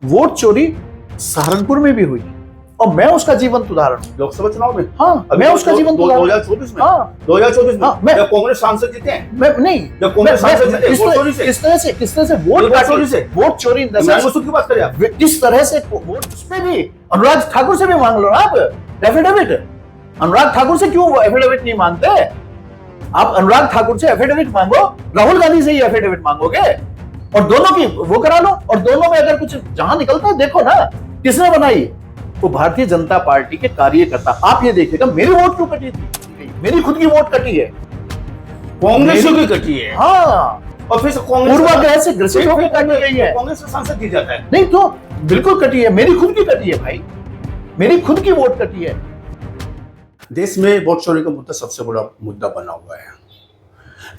Vote चोरी सहारनपुर में भी हुई और मैं उसका जीवंत उदाहरण हूं। लोकसभा चुनाव में हाँ, मैं उसका जीवंत उदाहरण 2024 में हाँ, 2024 में हाँ, मैं जब कांग्रेस सांसद जीते हैं, मैं नहीं जब कांग्रेस सांसद जीते वोट चोरी से, किस तरह से वोट चोरी से, वोट चोरी इमरान मसूद की बात करें आप, किस तरह से वोट, उसमें भी अनुराग ठाकुर से भी मांग लो ना आप एफिडेविट। अनुराग ठाकुर से क्यों एफिडेविट नहीं मांगते? आप अनुराग ठाकुर से एफिडेविट मांगो, राहुल गांधी से ही एफिडेविट मांगोगे और दोनों की वो करा लो। और दोनों में अगर कुछ जहां निकलता है, देखो ना किसने बनाई, वो भारतीय जनता पार्टी के कार्यकर्ता। आप ये देखिएगा मेरी वोट क्यों कटी थी, मेरी खुद की वोट कटी है, कांग्रेस की कटी है। हाँ, और फिर कांग्रेस पूर्वाग्रह से ग्रसित होकर काटी गई है। कांग्रेस का सांसद जीत जाता है। नहीं तो बिल्कुल कटी है, मेरी खुद की कटी है भाई, मेरी खुद की वोट कटी है। देश में वोट चोरी का मुद्दा सबसे बड़ा मुद्दा बना हुआ है।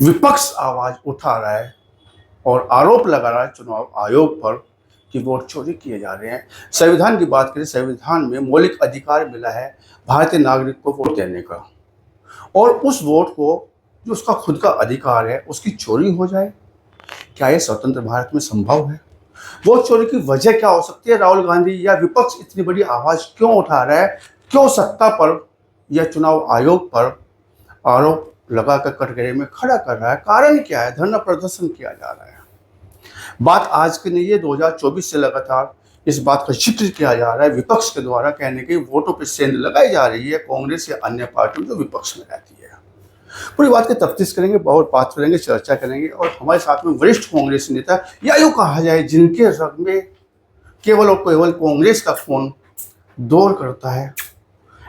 विपक्ष आवाज उठा रहा है और आरोप लगा रहा है चुनाव आयोग पर कि वोट चोरी किए जा रहे हैं। संविधान की बात करें, संविधान में मौलिक अधिकार मिला है भारतीय नागरिक को वोट देने का, और उस वोट को जो उसका खुद का अधिकार है उसकी चोरी हो जाए, क्या यह स्वतंत्र भारत में संभव है? वोट चोरी की वजह क्या हो सकती है? राहुल गांधी या विपक्ष इतनी बड़ी आवाज क्यों उठा रहा है? क्यों सत्ता पर या चुनाव आयोग पर आरोप लगाकर कटघरे में खड़ा कर रहा है? कारण क्या है? धरना प्रदर्शन किया जा रहा है। बात आज की नहीं है, 2024 से लगातार इस बात का जिक्र किया जा रहा है विपक्ष के द्वारा, कहने के वोटों पर सेंध लगाई जा रही है कांग्रेस या अन्य पार्टियों जो विपक्ष में रहती है। पूरी बात की तफ्तीश करेंगे, बहुत बात करेंगे, चर्चा करेंगे। और हमारे साथ में वरिष्ठ कांग्रेस नेता, या यूँ कहा जाए जिनके रग में केवल और केवल कांग्रेस का खून दौड़ करता है,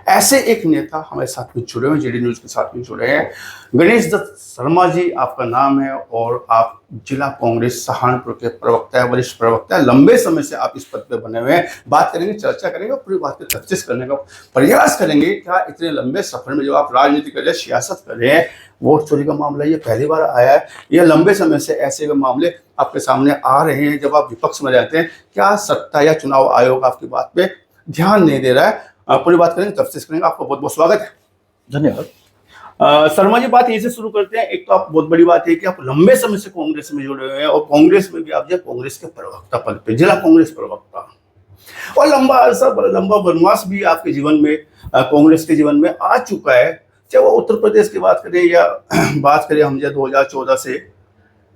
ऐसे एक नेता हमारे साथ में जुड़े हुए, जेडी न्यूज के साथ में जुड़े हैं। गणेश दत्त शर्मा जी आपका नाम है और आप जिला कांग्रेस सहारनपुर के प्रवक्ता है, वरिष्ठ प्रवक्ता है। लंबे समय से आप इस पद पे बने हुए हैं। बात करेंगे, चर्चा करेंगे, पूरी बात की तफ्तीश करने का प्रयास करेंगे। क्या इतने लंबे सफर में जो आप राजनीति कर रहे हैं, सियासत कर रहे हैं, वोट चोरी का मामला ये पहली बार आया है या लंबे समय से ऐसे मामले आपके सामने आ रहे हैं जब आप विपक्ष में रहते हैं? क्या सत्ता या चुनाव आयोग आपकी बात पे ध्यान नहीं दे रहा है? पूरी बात करेंगे, तफ्तीश करेंगे। आपका बहुत बहुत स्वागत है। धन्यवाद। शर्मा जी, बात यहीं से शुरू करते हैं। एक तो आप, बहुत बड़ी बात है कि आप लंबे समय से कांग्रेस में जुड़े हुए हैं और कांग्रेस में भी आप जो कांग्रेस के प्रवक्ता पद पे, जिला कांग्रेस प्रवक्ता, और लंबा अरसा, लंबा वनवास भी आपके जीवन में, कांग्रेस के जीवन में आ चुका है। चाहे वो उत्तर प्रदेश की बात करें या बात करें हम 2014 से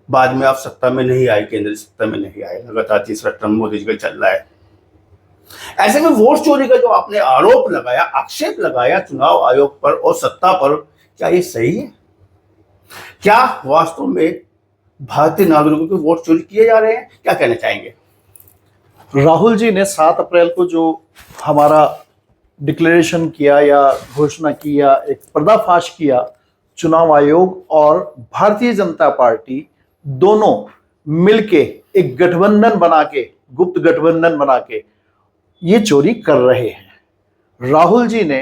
बाद में आप सत्ता में नहीं आए, केंद्रीय सत्ता में नहीं आए, लगातार तीसरा टर्म मोदी जी का चल रहा है। ऐसे में वोट चोरी का जो आपने आरोप लगाया, आक्षेप लगाया चुनाव आयोग पर और सत्ता पर, क्या ये सही है? क्या वास्तव में भारतीय नागरिकों के वोट चोरी किए जा रहे हैं? क्या कहना चाहेंगे? राहुल जी ने 7 अप्रैल को जो हमारा डिक्लेरेशन किया या घोषणा की या एक पर्दाफाश किया, चुनाव आयोग और भारतीय जनता पार्टी दोनों मिलके एक गठबंधन बना के, गुप्त गठबंधन बना के ये चोरी कर रहे हैं। राहुल जी ने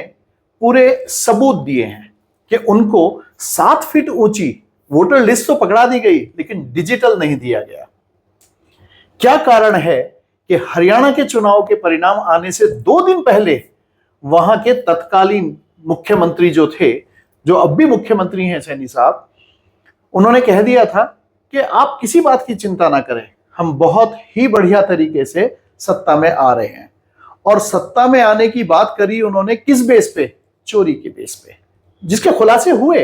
पूरे सबूत दिए हैं कि उनको 7 फीट ऊंची वोटर लिस्ट तो पकड़ा दी गई लेकिन डिजिटल नहीं दिया गया। क्या कारण है कि हरियाणा के चुनाव के परिणाम आने से 2 दिन पहले वहां के तत्कालीन मुख्यमंत्री जो थे, जो अब भी मुख्यमंत्री हैं सैनी साहब, उन्होंने कह दिया था कि आप किसी बात की चिंता ना करें, हम बहुत ही बढ़िया तरीके से सत्ता में आ रहे हैं। और सत्ता में आने की बात करी उन्होंने किस बेस पे? चोरी के बेस पे, जिसके खुलासे हुए,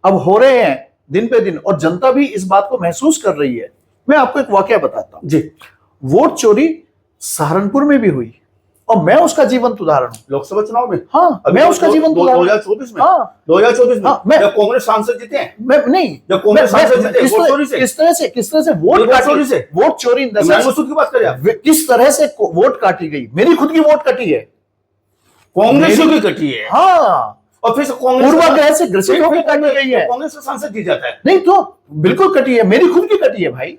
अब हो रहे हैं दिन पे दिन, और जनता भी इस बात को महसूस कर रही है। मैं आपको एक वाकया बताता हूं जी। वोट चोरी सहारनपुर में भी हुई और मैं उसका जीवंत उदाहरण हूं। लोकसभा चुनाव में? हाँ, मैं उसका जीवंत उदाहरण। 2024 में? हाँ, 2024 में हाँ, मैं जब कांग्रेस सांसद जीते हैं, मैं नहीं, जब कांग्रेस सांसद जीते वोट चोरी से, किस तरह से वोट चोरी से, वोट चोरी, इमरान मसूद की बात करें आप, किस तरह से वोट काटी गई, मेरी खुद की वोट कटी है, कांग्रेस की कटी है। हाँ, और फिर कांग्रेस पूर्वाग्रह से ग्रसित होकर काटी गई है। कांग्रेस का सांसद जीत जाता है। नहीं तो बिल्कुल कटी है, मेरी खुद की कटी है भाई,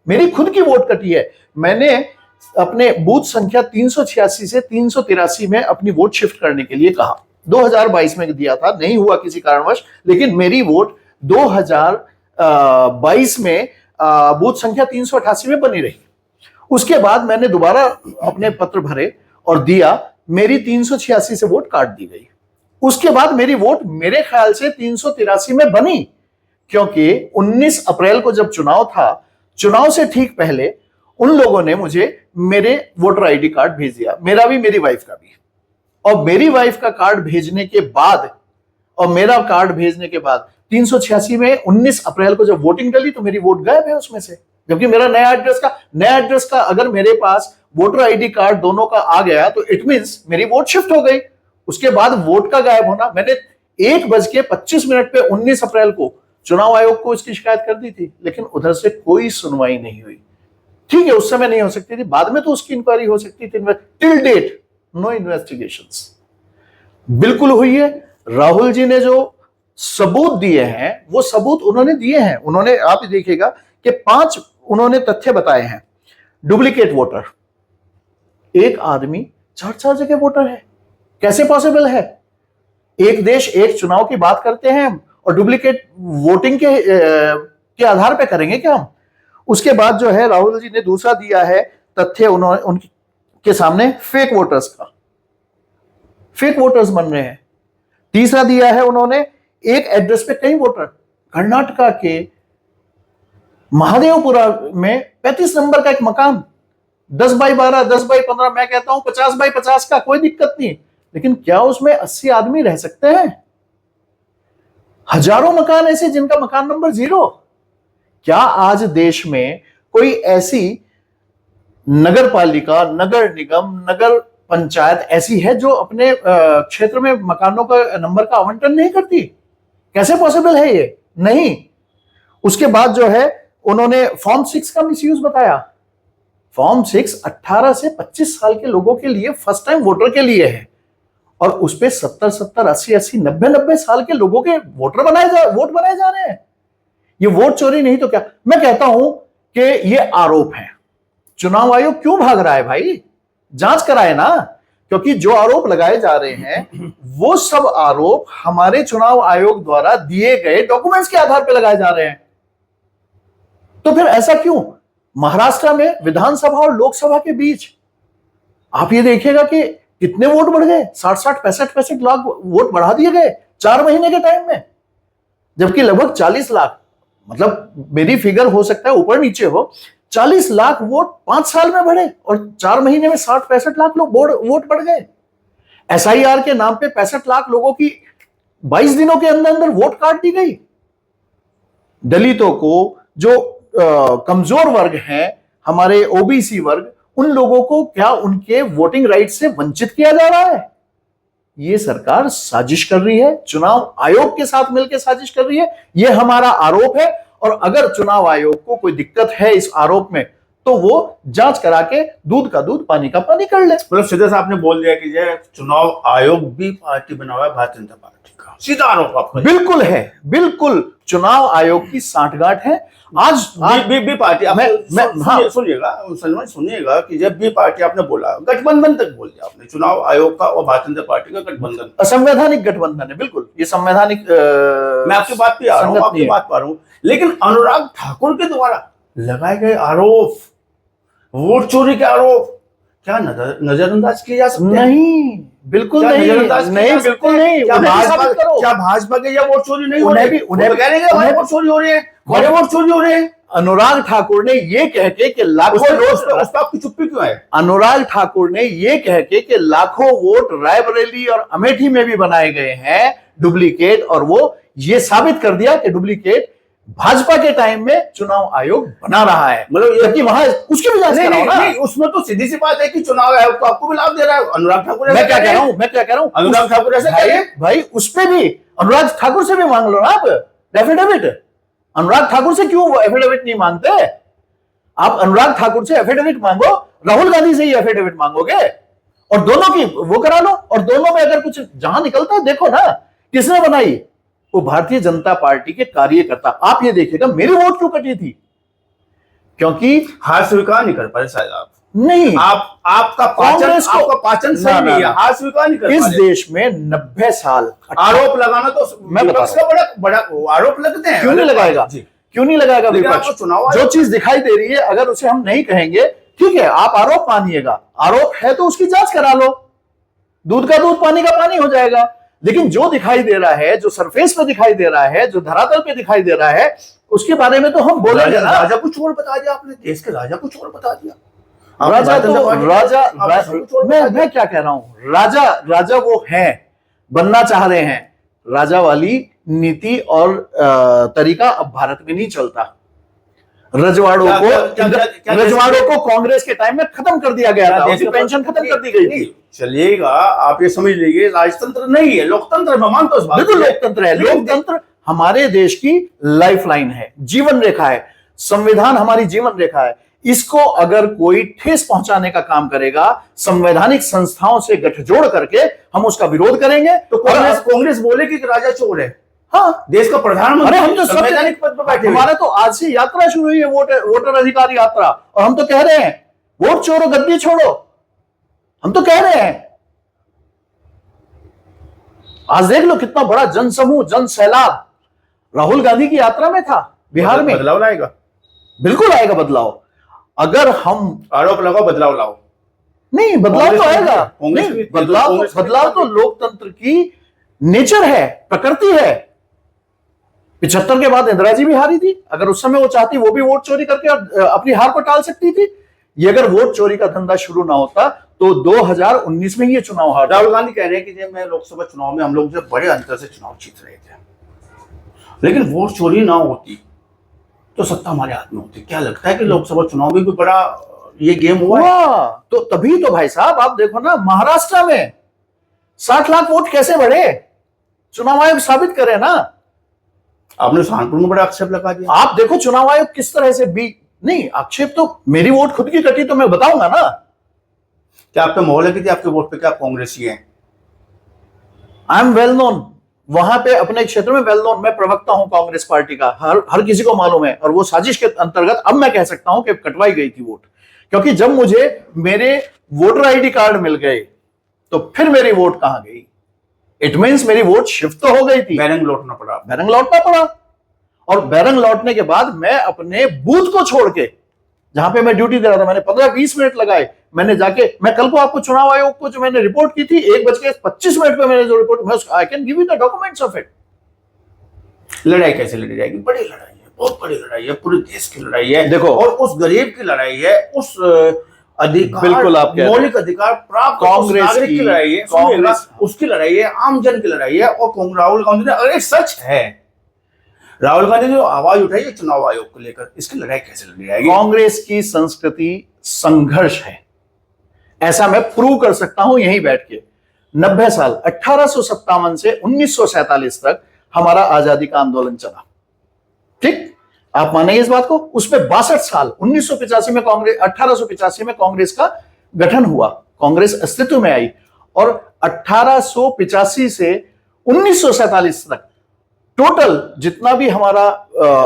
मेरी खुद की वोट कटी है। मैंने अपने बूथ संख्या 386 से 383 में अपनी वोट शिफ्ट करने के लिए कहा, 2022 में दिया था, नहीं हुआ किसी कारणवश, लेकिन मेरी वोट 2022 में बूथ संख्या 388 में बनी रही। उसके बाद मैंने दोबारा अपने पत्र भरे और दिया, मेरी 386 से वोट काट दी गई। उसके बाद मेरी वोट मेरे ख्याल से 383 में बनी, क्योंकि 19 अप्रैल को जब चुनाव था, चुनाव से ठीक पहले उन लोगों ने मुझे मेरे वोटर आईडी कार्ड भेज दिया, मेरा भी मेरी वाइफ का भी। और मेरी वाइफ का कार्ड भेजने के बाद और मेरा कार्ड भेजने के बाद 386 में 19 अप्रैल को जब वोटिंग डली तो मेरी वोट गायब है उसमें से, जबकि मेरा नया एड्रेस का अगर मेरे पास वोटर आईडी कार्ड दोनों का आ गया तो इट मींस मेरी वोट शिफ्ट हो गई। उसके बाद वोट का गायब होना, मैंने 1:25 पे 19 अप्रैल को चुनाव आयोग को इसकी शिकायत कर दी थी, लेकिन उधर से कोई सुनवाई नहीं हुई। ठीक है, उस समय नहीं हो सकती थी, बाद में तो उसकी इंक्वायरी हो सकती थी। Till date no investigations. बिल्कुल हुई है। राहुल जी ने जो सबूत दिए हैं वो सबूत उन्होंने दिए हैं। उन्होंने, आप देखिएगा कि 5 उन्होंने तथ्य बताए हैं। डुप्लीकेट वोटर, एक आदमी 4 जगह वोटर है, कैसे पॉसिबल है? एक देश एक चुनाव की बात करते हैं हम और डुप्लीकेट वोटिंग के आधार पे करेंगे क्या हम? उसके बाद जो है राहुल जी ने दूसरा दिया है तथ्य उन्होंने उनके सामने फेक वोटर्स का, फेक वोटर्स बन रहे हैं। तीसरा दिया है उन्होंने एक एड्रेस पे कई वोटर, कर्नाटका के महादेवपुरा में 35 नंबर का एक मकान, 10x12, 10x15, मैं कहता हूं 50x50 का, कोई दिक्कत नहीं, लेकिन क्या उसमें 80 आदमी रह सकते हैं? हजारों मकान ऐसे जिनका मकान नंबर 0। क्या आज देश में कोई ऐसी नगर पालिका, नगर निगम, नगर पंचायत ऐसी है जो अपने क्षेत्र में मकानों का नंबर का आवंटन नहीं करती? कैसे पॉसिबल है ये? नहीं। उसके बाद जो है उन्होंने फॉर्म 6 का मिसयूज बताया। फॉर्म 6 18 से 25 साल के लोगों के लिए, फर्स्ट टाइम वोटर के लिए है, और उस पे 70, 80, 90 साल के लोगों के वोट बनाए जा रहे हैं। ये वोट चोरी नहीं तो क्या? मैं कहता हूं कि ये आरोप है। चुनाव आयोग क्यों भाग रहा है भाई? जांच कराए ना, क्योंकि जो आरोप लगाए जा रहे हैं वो सब आरोप हमारे चुनाव आयोग द्वारा दिए गए डॉक्यूमेंट्स के आधार पर लगाए जा रहे हैं। तो फिर ऐसा क्यों? महाराष्ट्र में विधानसभा और लोकसभा के बीच आप ये देखिएगा कि कितने वोट बढ़ गए, 60, 65 लाख वोट बढ़ा दिए गए 4 महीने के टाइम में, जबकि लगभग 40 लाख, मतलब मेरी फिगर हो सकता है ऊपर नीचे हो, 40 लाख वोट 5 साल में बढ़े और 4 महीने में 60-65 लाख लोग वोट बढ़ गए। एसआईआर के नाम पे 65 लाख लोगों की 22 दिनों के अंदर अंदर वोट काट दी गई। दलितों को, जो कमजोर वर्ग हैं, हमारे ओबीसी वर्ग, उन लोगों को क्या उनके वोटिंग राइट से वंचित किया जा रहा है? ये सरकार साजिश कर रही है, चुनाव आयोग के साथ मिलकर साजिश कर रही है। ये हमारा आरोप है, और अगर चुनाव आयोग को कोई दिक्कत है इस आरोप में तो वो जांच करा के दूध का दूध पानी का पानी कर ले। मतलब सीधा सा आपने बोल दिया कि ये चुनाव आयोग भी पार्टी बना हुआ है भारतीय जनता पार्टी का, सीधा आरोप आपका। बिल्कुल है, बिल्कुल चुनाव आयोग की सांठगांठ है। आज बी पार्टी, सुनिएगा कि जब बी पार्टी आपने बोला, गठबंधन तक बोल दिया आपने, चुनाव आयोग का और भारतीय जनता पार्टी का गठबंधन, असंवैधानिक गठबंधन है। बिल्कुल ये संवैधानिक, मैं आपकी बात पे आ रहा हूँ, लेकिन अनुराग ठाकुर के द्वारा लगाए गए आरोप, वोट चोरी के आरोप, क्या नजरअंदाज किए जा सकते हैं? नहीं, बिल्कुल नहीं, बिल्कुल नहीं। क्या भाजपा के ये वोट चोरी नहीं हो रही? उन्हें वोट चोरी हो रही है, वोट चोरी हो रहे हैं। अनुराग ठाकुर ने ये कह के कि लाखों वोट, आपकी चुप्पी क्यों है? अनुराग ठाकुर ने ये कह के कि लाखों वोट रायबरेली और अमेठी में भी बनाए गए हैं डुप्लीकेट, और वो ये साबित कर दिया कि डुप्लीकेट भाजपा के टाइम में चुनाव आयोग बना रहा है। मतलब कि वहां उसकी भी जांच कराओ ना। नहीं, उसमें तो सीधी सी बात है कि चुनाव आयोग को आपको भी लाभ दे रहा है। अनुराग ठाकुर, मैं क्या कह रहा हूं, अनुराग ठाकुर ऐसे कहिए भाई, उस पे भी अनुराग ठाकुर से भी मांग लो ना आप एफिडेविट। अनुराग ठाकुर से क्यों एफिडेविट नहीं मांगते? आप अनुराग ठाकुर से एफिडेविट मांगो, राहुल गांधी से ही एफिडेविट मांगोगे, और दोनों की वो करा लो, और दोनों में अगर कुछ जहां निकलता है, देखो ना किसने बनाई, वो भारतीय जनता पार्टी के कार्यकर्ता। आप ये देखिएगा मेरी वोट क्यों कटी थी, क्योंकि हार स्वीकार नहीं कर पाए शायद आप। नहीं, आपका पाचन सही नहीं है, हार स्वीकार नहीं कर। इस देश में 90 साल आरोप लगाना, तो मैं विपक्ष का बड़ा आरोप लगते हैं। क्यों नहीं लगाएगा? क्यों नहीं लगाएगा विपक्ष? जो चीज दिखाई दे रही है, अगर उसे हम नहीं कहेंगे, ठीक है, आप आरोप मानिएगा, आरोप है तो उसकी जांच करा लो, दूध का दूध पानी का पानी हो जाएगा। लेकिन जो दिखाई दे रहा है, जो सरफेस पे दिखाई दे रहा है, जो धरातल पे दिखाई दे रहा है, उसके बारे में तो हम बोलेंगे ना। राजा कुछ और बता दिया आपने, देश के राजा कुछ और बता दिया। मैं क्या कह रहा हूं, राजा वो हैं, बनना चाह रहे हैं। राजा वाली नीति और तरीका अब भारत में नहीं चलता। रजवाड़ों को कांग्रेस के टाइम में खत्म कर दिया गया था, उनकी पेंशन खत्म कर दी गई थी। चलिएगा, आप ये समझ लीजिए राजतंत्र नहीं है, लोकतंत्र में मानता हूं। बिल्कुल लोकतंत्र है। लोकतंत्र हमारे देश की लाइफलाइन है, जीवन रेखा है। संविधान हमारी जीवन रेखा है। इसको अगर कोई ठेस पहुंचाने का काम करेगा, संवैधानिक संस्थाओं से गठजोड़ करके हम उसका विरोध करेंगे। तो कांग्रेस बोलेगी कि राजा चोर है। हाँ, देश का प्रधानमंत्री, हम तो संवैधानिक पद पर बैठे, हमारा तो आज से यात्रा शुरू हुई है, वोटर अधिकार यात्रा, और हम तो कह रहे हैं वोट छोड़ो, गद्दी छोड़ो। हम तो कह रहे हैं, आज देख लो कितना बड़ा जनसमूह, जन सैलाब राहुल गांधी की यात्रा में था बिहार में। बदलाव लाएगा, बिल्कुल आएगा बदलाव। अगर हम आरोप लगाओ, बदलाव लाओ। नहीं, बदलाव तो आएगा। नहीं, बदलाव तो लोकतंत्र की नेचर है, प्रकृति है। 75 के बाद इंदिरा जी भी हारी थी। अगर उस समय वो चाहती, वो भी वोट चोरी करके अपनी हार को टाल सकती थी। ये अगर वोट चोरी का धंधा शुरू ना होता तो 2019 में ये चुनाव हार। राहुल गांधी कह रहे हैं कि जब मैं लोकसभा चुनाव में हम लोग जब बड़े अंतर से चुनाव जीत रहे थे, लेकिन वोट चोरी ना होती तो सत्ता हमारे हाथ में होती। क्या लगता है कि लोकसभा चुनाव में भी बड़ा ये गेम हुआ है? तो तभी तो भाई साहब आप देखो ना, महाराष्ट्र में 60 लाख वोट कैसे बढ़े, चुनाव आयोग साबित करे ना। आपने सहारनपुर में बड़ा आक्षेप लगा दिया। आप देखो चुनाव आयोग किस तरह से भी नहीं, आक्षेप तो मेरी वोट खुद की कटी तो मैं बताऊंगा ना। क्या आप पे मोहर लगी थी आपके वोट पे? क्या कांग्रेसी हैं? आई एम वेल नोन, वहां पे अपने क्षेत्र में वेल नोन, मैं प्रवक्ता हूं कांग्रेस पार्टी का, हर किसी को मालूम है। और वो साजिश के अंतर्गत अब मैं कह सकता हूं कि कटवाई गई थी वोट, क्योंकि जब मुझे मेरे वोटर आईडी कार्ड मिल गए तो फिर मेरी वोट कहां गई? इट मींस मेरी वोट शिफ्ट तो हो गई थी। बैरंग लौटना पड़ा। बैरंग लौटना पड़ा, और बैरंग लौटने के बाद मैं अपने बूथ को छोड़ के, जहां पे मैं ड्यूटी दे रहा था, मैंने 15-20 मिनट लगाए। मैंने जाके, मैं कल को आपको चुनाव आयोग को जो मैंने रिपोर्ट की थी 1:25 पे मैंने जो report, I can give you the documents of it. लड़ाई कैसे लड़ी जाएगी? बड़ी लड़ाई है, बहुत बड़ी लड़ाई है, पूरे देश की लड़ाई है। देखो, और उस गरीब की लड़ाई है, उस अधिकार, बिल्कुल आप मौलिक अधिकार प्राप्त कांग्रेस की लड़ाई है, कांग्रेस उसकी लड़ाई है, आम जन की लड़ाई है। और राहुल गांधी ने, अगर सच है, राहुल गांधी ने जो आवाज उठाई है चुनाव आयोग को लेकर, इसकी लड़ाई कैसे लड़ी जाएगी? कांग्रेस की संस्कृति संघर्ष है, ऐसा मैं प्रूव कर सकता हूं यहीं बैठ के। 90 साल 1857 से 1947 तक हमारा आजादी का आंदोलन चला, ठीक? आप मानेंगे इस बात को? उसमें 62 साल 1985 में कांग्रेस, 1885 में कांग्रेस का गठन हुआ, कांग्रेस अस्तित्व में आई। और 1885 से 1947 तक टोटल जितना भी हमारा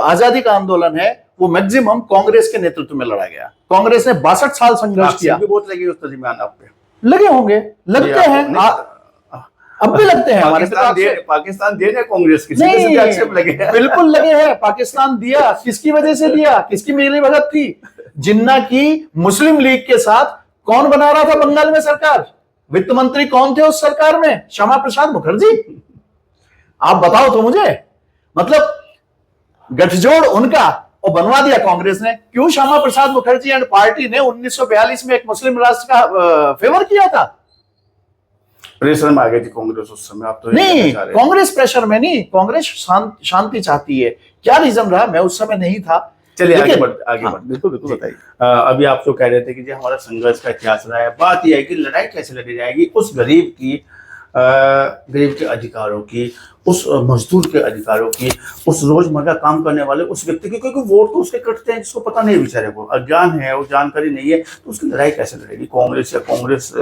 आजादी का आंदोलन है वो मैक्सिमम कांग्रेस के नेतृत्व में लड़ा गया। कांग्रेस ने 62 साल संघर्ष किया। भी बहुत लगी उस दरमियान आप पे? लगे होंगे, लगते हैं, अब भी लगते हैं। हमारे पाकिस्तान दे रहे कांग्रेस की, नहीं, आक्षेप लगे हैं। बिल्कुल लगे हैं। पाकिस्तान दिया, किसकी वजह से दिया? किसकी मिलीभगत थी? जिन्ना की मुस्लिम लीग के साथ कौन बना रहा था बंगाल में सरकार? वित्त मंत्री कौन थे उस सरकार में? श्यामा प्रसाद मुखर्जी। आप बताओ तो मुझे, मतलब गठजोड़ उनका, और बनवा दिया कांग्रेस ने। क्यों? श्यामा प्रसाद मुखर्जी एंड पार्टी ने 1942 में एक मुस्लिम राष्ट्र का फेवर किया था। प्रेशर में आ गई थी कांग्रेस उस समय। आप तो नहीं, कांग्रेस प्रेशर में नहीं, कांग्रेस शांति चाहती है। क्या रीजन रहा, मैं उस समय नहीं था। चलिए आगे बढ़ बिल्कुल बिल्कुल बताइए। अभी आप जो कह रहे थे कि जो हमारा संघर्ष का इतिहास रहा है, बात यह है कि लड़ाई कैसे लड़ी जाएगी उस गरीब के अधिकारों की, उस मजदूर के अधिकारों की, उस रोजमर्रा काम करने वाले उस व्यक्ति की, क्योंकि वोट तो उसके कटते हैं जिसको पता नहीं, बेचारे को अज्ञान है, वो जानकारी नहीं है, तो उसकी लड़ाई कैसे लड़ेगी कांग्रेस? या कांग्रेस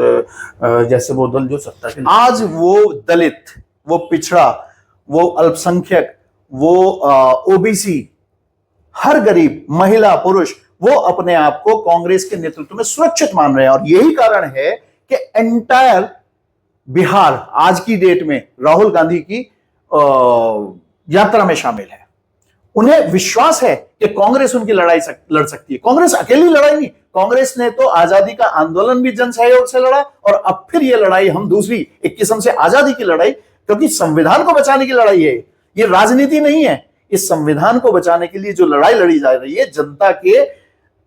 जैसे वो दल जो सत्ता के, आज वो दलित, वो पिछड़ा, वो अल्पसंख्यक, वो ओबीसी, हर गरीब, महिला, पुरुष, वो अपने आप को कांग्रेस के नेतृत्व में सुरक्षित मान रहे हैं। और यही कारण है कि एंटायर बिहार आज की डेट में राहुल गांधी की यात्रा में शामिल है। उन्हें विश्वास है कि कांग्रेस उनकी लड़ाई लड़ सकती है। कांग्रेस अकेली लड़ाई नहीं, कांग्रेस ने तो आजादी का आंदोलन भी जन सहयोग से लड़ा, और अब फिर यह लड़ाई हम दूसरी एक किस्म से आजादी की लड़ाई क्योंकि संविधान को बचाने की लड़ाई है, ये राजनीति नहीं है। इस संविधान को बचाने के लिए जो लड़ाई लड़ी जा रही है, जनता के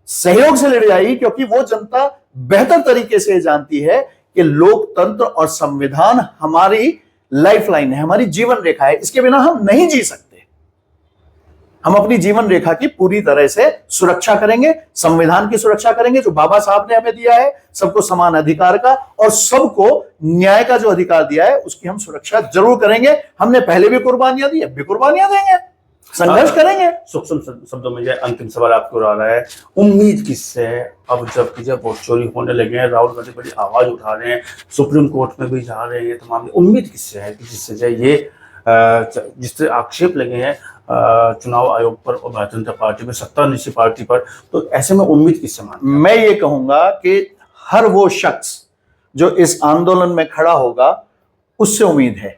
सहयोग से लड़ी जाएगी, क्योंकि वो जनता बेहतर तरीके से जानती है कि लोकतंत्र और संविधान हमारी लाइफलाइन है, हमारी जीवन रेखा है। इसके बिना हम नहीं जी सकते। हम अपनी जीवन रेखा की पूरी तरह से सुरक्षा करेंगे, संविधान की सुरक्षा करेंगे जो बाबा साहब ने हमें दिया है, सबको समान अधिकार का और सबको न्याय का जो अधिकार दिया है उसकी हम सुरक्षा जरूर करेंगे। हमने पहले भी कुर्बानियां दी, अब भी कुर्बानियां देंगे, संघर्ष करेंगे। सूक्ष्म शब्दों में जो अंतिम सवाल आपको आ रहा है, उम्मीद किससे है? अब जब वोट चोरी होने लगे हैं, राहुल गांधी बड़ी आवाज उठा रहे हैं, सुप्रीम कोर्ट में भी जा रहे हैं, तमाम उम्मीद किससे है कि जिससे जो ये जिससे आक्षेप लगे हैं चुनाव आयोग पर और भारतीय जनता पार्टी पर, सत्तारूढ़ पार्टी पर, तो ऐसे में उम्मीद किससे मानते हैं? मैं ये कहूंगा कि हर वो शख्स जो इस आंदोलन में खड़ा होगा उससे उम्मीद है।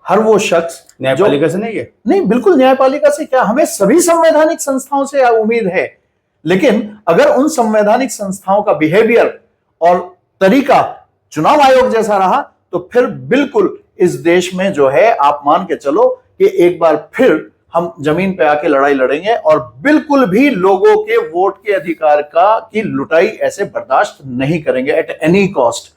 हर वो शख्स न्यायपालिका से नहीं है? नहीं, बिल्कुल न्यायपालिका से क्या, हमें सभी संवैधानिक संस्थाओं से उम्मीद है। लेकिन अगर उन संवैधानिक संस्थाओं का बिहेवियर और तरीका चुनाव आयोग जैसा रहा तो फिर बिल्कुल इस देश में जो है, आप मान के चलो कि एक बार फिर हम जमीन पे आके लड़ाई लड़ेंगे और बिल्कुल भी लोगों के वोट के अधिकार की लुटाई ऐसे बर्दाश्त नहीं करेंगे एट एनी कॉस्ट।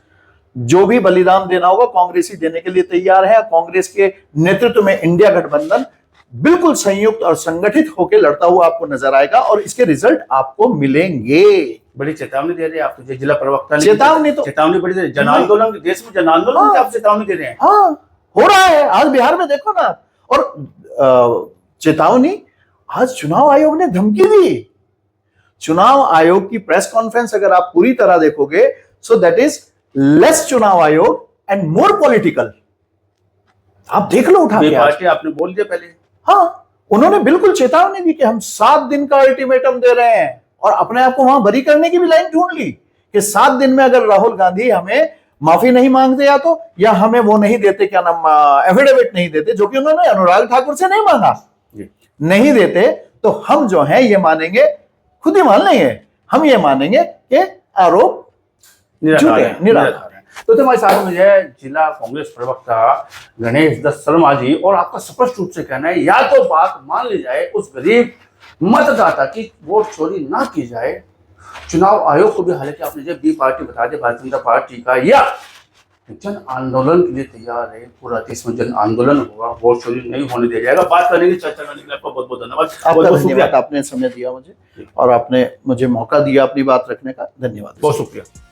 जो भी बलिदान देना होगा कांग्रेस ही देने के लिए तैयार है। कांग्रेस के नेतृत्व में इंडिया गठबंधन बिल्कुल संयुक्त और संगठित होकर लड़ता हुआ आपको नजर आएगा और इसके रिजल्ट आपको मिलेंगे। बड़ी चेतावनी दे रहे हैं आप, तो जिला प्रवक्ता ने चेतावनी बड़ी दे रहे, जन आंदोलन, देश में जन आंदोलन आप चेतावनी दे रहे हैं। हाँ, हो रहा है, आज बिहार में देखो ना। और चेतावनी आज चुनाव आयोग ने धमकी दी। चुनाव आयोग की प्रेस कॉन्फ्रेंस अगर आप पूरी तरह देखोगे, सो दैट इज लेस चुनाव आयोग एंड मोर पॉलिटिकल। आप देख लो उठा के, पार्टी आपने बोल दिया पहले। हाँ, उन्होंने बिल्कुल चेतावनी दी कि हम 7 दिन का अल्टीमेटम दे रहे हैं और अपने आप को वहां बरी करने की भी लाइन ढूंढ ली कि 7 दिन में अगर राहुल गांधी हमें माफी नहीं मांगते या हमें वो नहीं देते, क्या नाम, एफिडेविट नहीं देते, जो कि उन्होंने अनुराग ठाकुर से नहीं मांगा, नहीं देते, तो हम जो है ये मानेंगे, खुद ही मान लेंगे, हम ये मानेंगे कि आरोप झूठे हैं, निराधार है। तो हमारे साथ में है जिला कांग्रेस प्रवक्ता गणेश दत्त शर्मा जी, और आपका स्पष्ट रूप से कहना है या तो बात मान ली जाए उस गरीब मतदाता की वोट चोरी ना की जाए, चुनाव आयोग को भी, हालांकि आपने जब बी पार्टी बता दिया भारतीय जनता पार्टी का, या जन आंदोलन के लिए तैयार है, पूरा देश में जन आंदोलन होगा, वोट चोरी नहीं होने दिया जाएगा। बात करने की, चर्चा करने के लिए आपका बहुत बहुत धन्यवाद। आपका धन्यवाद, आपने समय दिया मुझे और आपने मुझे मौका दिया अपनी बात रखने का। धन्यवाद, बहुत शुक्रिया।